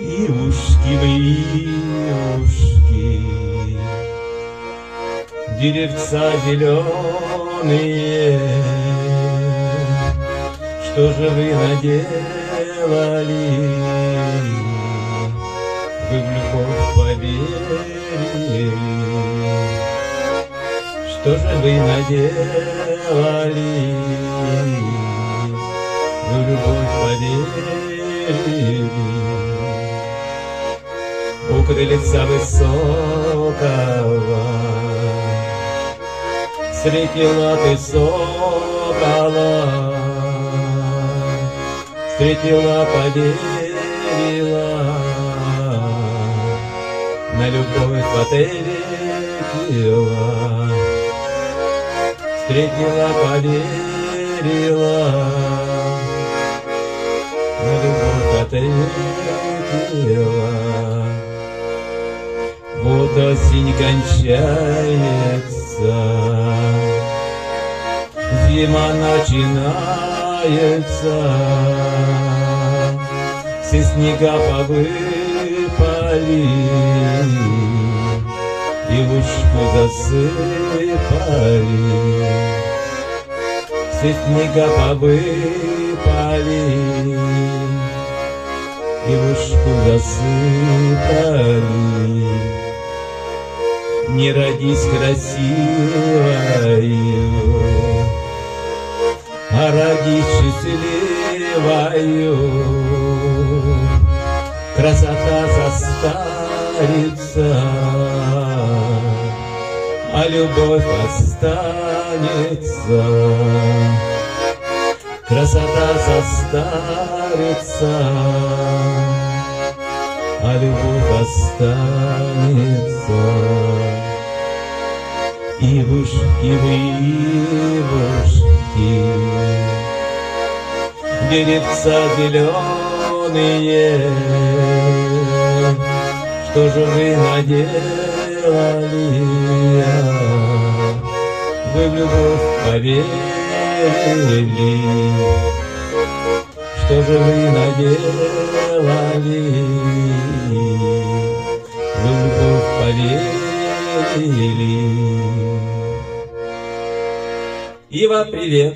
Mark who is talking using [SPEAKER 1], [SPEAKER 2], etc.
[SPEAKER 1] Ивушки вы, ивушки, деревца зеленые, что же вы наделали? Вы в любовь поверили, что же вы наделали? Вы в любовь поверили. У крыльца высокого среди лапы сокола, встретила, поверила, на любовь поверила, встретила, поверила, на любовь поверила. Вот осень кончается, зима начинается, все снега повыпали, девушку засыпали, все снега повыпали, девушку засыпали. Не родись красивою, а родись счастливою. Красота состарится, а любовь останется. Красота состарится, а любовь останется. Ивушки вы, ивушки, деревца зеленые, что же вы наделали? Вы в любовь поверили, что же вы наделали? Вы в любовь поверили. Ива, привет!